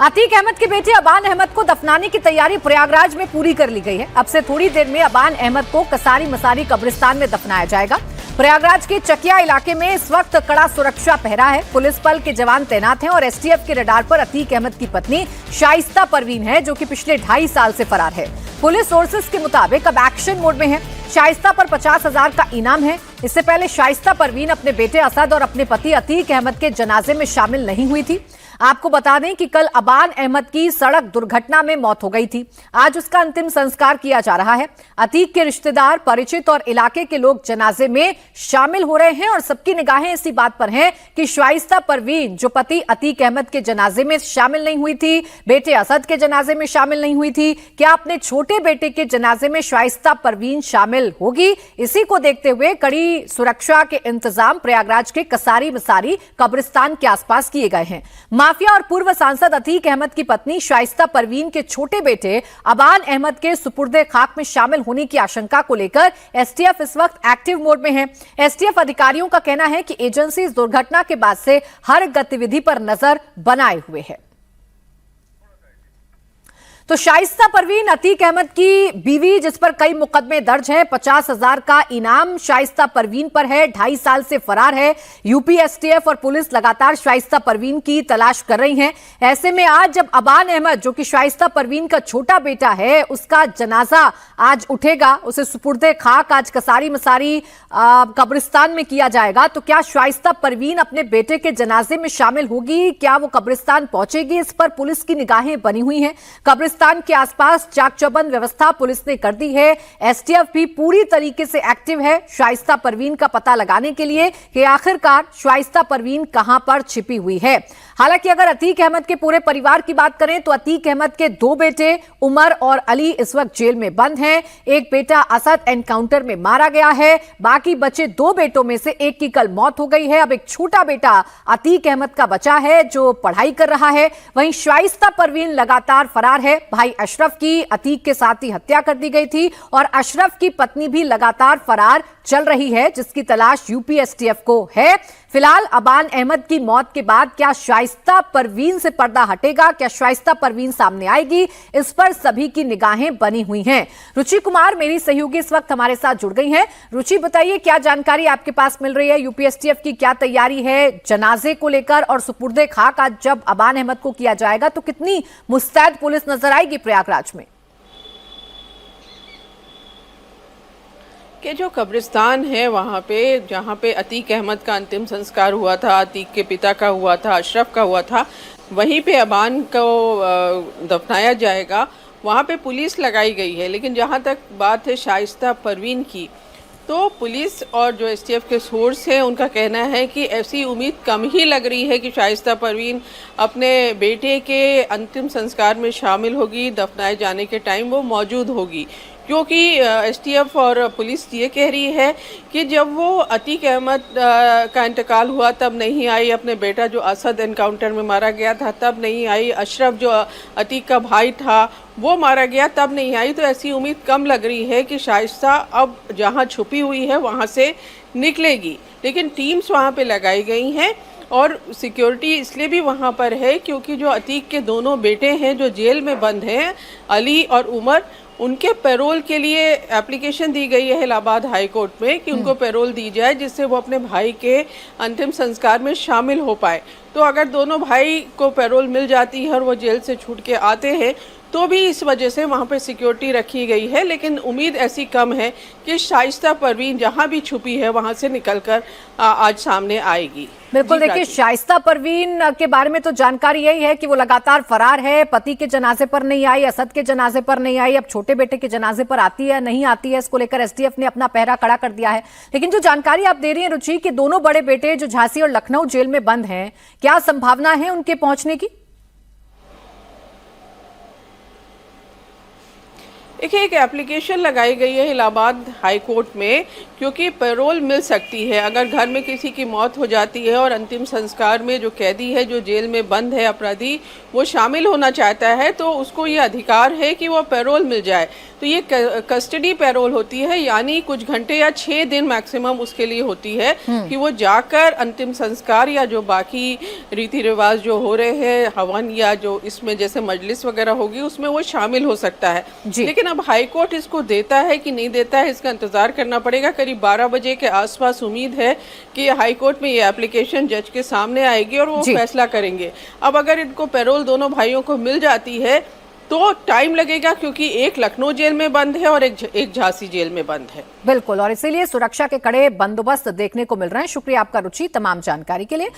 अतीक अहमद के बेटे अबान अहमद को दफनाने की तैयारी प्रयागराज में पूरी कर ली गई है। अब से थोड़ी देर में अबान अहमद को कसारी मसारी कब्रिस्तान में दफनाया जाएगा। प्रयागराज के चकिया इलाके में इस वक्त कड़ा सुरक्षा पहरा है। पुलिस बल के जवान तैनात हैं और एसटीएफ के रडार पर अतीक अहमद की पत्नी शाइस्ता परवीन है, जो कि पिछले 2.5 साल से फरार है। पुलिस सोर्सेज के मुताबिक अब एक्शन मोड में है। शाइस्ता पर 50,000 का इनाम है। इससे पहले शाइस्ता परवीन अपने बेटे असद और अपने पति अतीक अहमद के जनाजे में शामिल नहीं हुई थी। आपको बता दें कि कल अबान अहमद की सड़क दुर्घटना में मौत हो गई थी। आज उसका अंतिम संस्कार किया जा रहा है। अतीक के रिश्तेदार, परिचित और इलाके के लोग जनाजे में शामिल हो रहे हैं और सबकी निगाहें इसी बात पर हैं कि शाइस्ता परवीन, जो पति अतीक अहमद के जनाजे में शामिल नहीं हुई थी, बेटे असद के जनाजे में शामिल नहीं हुई थी, क्या अपने छोटे बेटे के जनाजे में शाइस्ता परवीन शामिल होगी? इसी को देखते हुए कड़ी सुरक्षा के इंतजाम प्रयागराज के कसारी मसारी कब्रिस्तान के आसपास किए गए हैं। माफिया और पूर्व सांसद अतीक अहमद की पत्नी शाइस्ता परवीन के छोटे बेटे अबान अहमद के सुपुर्दे खाक में शामिल होने की आशंका को लेकर एसटीएफ इस वक्त एक्टिव मोड में है। एसटीएफ अधिकारियों का कहना है कि एजेंसी इस दुर्घटना के बाद से हर गतिविधि पर नजर बनाए हुए है। तो शाइस्ता परवीन अतीक अहमद की बीवी, जिस पर कई मुकदमे दर्ज हैं, 50,000 का इनाम शाइस्ता परवीन पर है, 2.5 साल से फरार है। यूपी एसटीएफ और पुलिस लगातार शाइस्ता परवीन की तलाश कर रही हैं। ऐसे में आज जब अबान अहमद, जो कि शाइस्ता परवीन का छोटा बेटा है, उसका जनाजा आज उठेगा, उसे सुपुर्दे खाक आज कसारी मसारी कब्रिस्तान में किया जाएगा, तो क्या शाइस्ता परवीन अपने बेटे के जनाजे में शामिल होगी? क्या वो कब्रिस्तान पहुंचेगी? इस पर पुलिस की निगाहें बनी हुई हैं। कब्रिस्तान के आसपास चाक चौबंद व्यवस्था पुलिस ने कर दी है। एसटीएफ भी पूरी तरीके से एक्टिव है शाइस्ता परवीन का पता लगाने के लिए कि आखिरकार शाइस्ता परवीन कहां पर छिपी हुई है। हालांकि अगर अतीक अहमद के पूरे परिवार की बात करें तो अतीक अहमद के 2 बेटे उमर और अली इस वक्त जेल में बंद हैं। एक बेटा असद एनकाउंटर में मारा गया है। बाकी बचे 2 बेटों में से एक की कल मौत हो गई है। अब एक छोटा बेटा अतीक अहमद का बचा है जो पढ़ाई कर रहा है। वहीं शाइस्ता परवीन लगातार फरार है। भाई अशरफ की अतीक के साथ ही हत्या कर दी गई थी और अशरफ की पत्नी भी लगातार फरार चल रही है, जिसकी तलाश यूपी एसटीएफ को है। फिलहाल अबान अहमद की मौत के बाद क्या शाइस्ता परवीन से पर्दा हटेगा? क्या शाइस्ता परवीन सामने आएगी? इस पर सभी की निगाहें बनी हुई हैं। रुचि कुमार मेरी सहयोगी इस वक्त हमारे साथ जुड़ गई हैं। रुचि, बताइए क्या जानकारी आपके पास मिल रही है? यूपी एसटीएफ की क्या तैयारी है जनाजे को लेकर और सुपुर्दे खाक आज जब अबान अहमद को किया जाएगा तो कितनी मुस्तैद पुलिस नजर आएगी प्रयागराज में? कि जो कब्रिस्तान है वहाँ पे, जहाँ पे अतीक अहमद का अंतिम संस्कार हुआ था, अतीक के पिता का हुआ था, अशरफ का हुआ था, वहीं पे अबान को दफनाया जाएगा। वहाँ पे पुलिस लगाई गई है। लेकिन जहाँ तक बात है शाइस्ता परवीन की, तो पुलिस और जो एसटीएफ के सोर्स हैं उनका कहना है कि ऐसी उम्मीद कम ही लग रही है कि शाइस्ता परवीन अपने बेटे के अंतिम संस्कार में शामिल होगी, दफनाए जाने के टाइम वो मौजूद होगी। क्योंकि एसटीएफ और पुलिस ये कह रही है कि जब वो अतीक अहमद का इंतकाल हुआ तब नहीं आई, अपने बेटा जो असद एनकाउंटर में मारा गया था तब नहीं आई, अशरफ जो अतीक का भाई था वो मारा गया तब नहीं आई, तो ऐसी उम्मीद कम लग रही है कि शाइस्ता अब जहां छुपी हुई है वहां से निकलेगी। लेकिन टीम्स वहां पे लगाई गई हैं और सिक्योरिटी इसलिए भी वहाँ पर है क्योंकि जो अतीक के दोनों बेटे हैं जो जेल में बंद हैं, अली और उमर, उनके पैरोल के लिए एप्लीकेशन दी गई है इलाहाबाद हाई कोर्ट में कि उनको पैरोल दी जाए जिससे वो अपने भाई के अंतिम संस्कार में शामिल हो पाए। तो अगर दोनों भाई को पैरोल मिल जाती है और वो जेल से छूट के आते हैं तो भी इस वजह से वहाँ पे सिक्योरिटी रखी गई है। लेकिन उम्मीद ऐसी कम है कि शाइस्ता परवीन जहाँ भी छुपी है वहाँ से निकलकर आज सामने आएगी। बिल्कुल, देखिए शाइस्ता परवीन के बारे में तो जानकारी यही है कि वो लगातार फरार है। पति के जनाजे पर नहीं आई, असद के जनाजे पर नहीं आई, अब छोटे बेटे के जनाजे पर आती है नहीं आती है, इसको लेकर एसटीएफ ने अपना पहरा कड़ा कर दिया है। लेकिन जो जानकारी आप दे रही हैं रुचि कि दोनों बड़े बेटे जो झांसी और लखनऊ जेल में बंद हैं, क्या संभावना है उनके पहुंचने की? देखिए, एक एप्लीकेशन लगाई गई है इलाहाबाद हाई कोर्ट में, क्योंकि पैरोल मिल सकती है अगर घर में किसी की मौत हो जाती है और अंतिम संस्कार में जो कैदी है, जो जेल में बंद है अपराधी, वो शामिल होना चाहता है, तो उसको ये अधिकार है कि वो पैरोल मिल जाए। तो ये कस्टडी पैरोल होती है, यानी कुछ घंटे या 6 दिन मैक्सिमम उसके लिए होती है कि वो जाकर अंतिम संस्कार या जो बाकी रीति रिवाज जो हो रहे हैं, हवन या जो इसमें जैसे मजलिस वगैरह होगी, उसमें वो शामिल हो सकता है। लेकिन अब हाई कोर्ट इसको देता है कि नहीं देता है, इसका इंतजार करना पड़ेगा। करीब 12 बजे के आसपास उम्मीद है कि हाई कोर्ट में ये एप्लीकेशन जज के सामने आएगी और वो फैसला करेंगे। अब अगर इनको पैरोल दोनों भाइयों को मिल जाती है तो टाइम लगेगा, क्योंकि एक लखनऊ जेल में बंद है और एक झांसी जेल में बंद है। बिल्कुल, और इसीलिए सुरक्षा के कड़े बंदोबस्त देखने को मिल रहे हैं। शुक्रिया आपका रुचि तमाम जानकारी के लिए।